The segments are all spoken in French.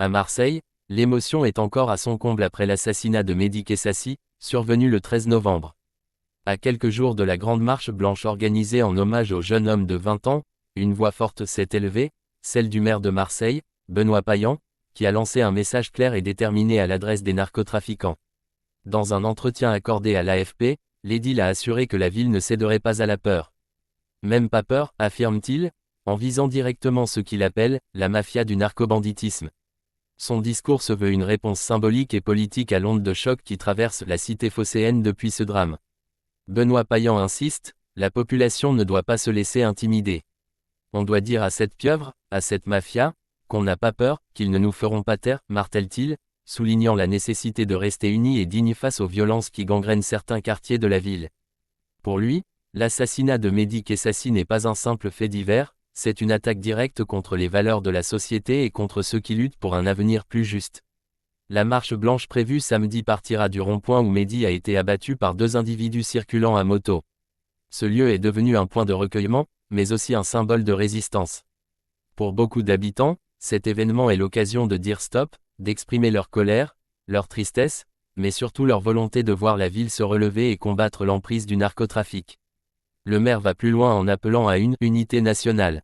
À Marseille, l'émotion est encore à son comble après l'assassinat de Mehdi Kessassi, survenu le 13 novembre. À quelques jours de la grande marche blanche organisée en hommage au jeune homme de 20 ans, une voix forte s'est élevée, celle du maire de Marseille, Benoît Payan, qui a lancé un message clair et déterminé à l'adresse des narcotrafiquants. Dans un entretien accordé à l'AFP, l'édile a assuré que la ville ne céderait pas à la peur. Même pas peur, affirme-t-il, en visant directement ce qu'il appelle « la mafia du narcobanditisme ». Son discours se veut une réponse symbolique et politique à l'onde de choc qui traverse la cité phocéenne depuis ce drame. Benoît Payan insiste, la population ne doit pas se laisser intimider. On doit dire à cette pieuvre, à cette mafia, qu'on n'a pas peur, qu'ils ne nous feront pas taire, martèle-t-il, soulignant la nécessité de rester unis et dignes face aux violences qui gangrènent certains quartiers de la ville. Pour lui, l'assassinat de Mehdi Kessassi n'est pas un simple fait divers, c'est une attaque directe contre les valeurs de la société et contre ceux qui luttent pour un avenir plus juste. La marche blanche prévue samedi partira du rond-point où Mehdi a été abattu par deux individus circulant à moto. Ce lieu est devenu un point de recueillement, mais aussi un symbole de résistance. Pour beaucoup d'habitants, cet événement est l'occasion de dire stop, d'exprimer leur colère, leur tristesse, mais surtout leur volonté de voir la ville se relever et combattre l'emprise du narcotrafic. Le maire va plus loin en appelant à une unité nationale.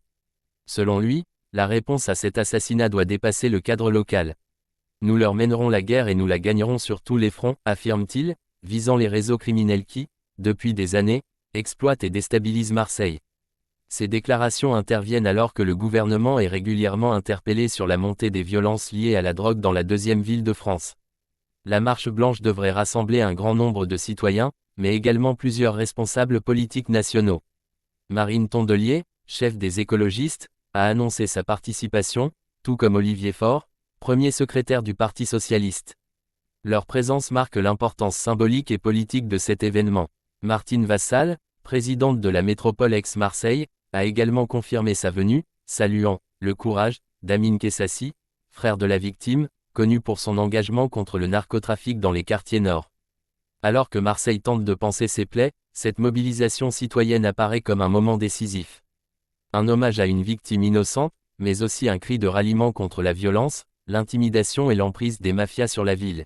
Selon lui, la réponse à cet assassinat doit dépasser le cadre local. Nous leur mènerons la guerre et nous la gagnerons sur tous les fronts, affirme-t-il, visant les réseaux criminels qui, depuis des années, exploitent et déstabilisent Marseille. Ces déclarations interviennent alors que le gouvernement est régulièrement interpellé sur la montée des violences liées à la drogue dans la deuxième ville de France. La marche blanche devrait rassembler un grand nombre de citoyens, mais également plusieurs responsables politiques nationaux. Marine Tondelier, chef des écologistes, a annoncé sa participation, tout comme Olivier Faure, premier secrétaire du Parti socialiste. Leur présence marque l'importance symbolique et politique de cet événement. Martine Vassal, présidente de la métropole Aix-Marseille, a également confirmé sa venue, saluant le courage d'Amine Kessassi, frère de la victime, connu pour son engagement contre le narcotrafic dans les quartiers nord. Alors que Marseille tente de panser ses plaies, cette mobilisation citoyenne apparaît comme un moment décisif. Un hommage à une victime innocente, mais aussi un cri de ralliement contre la violence, l'intimidation et l'emprise des mafias sur la ville.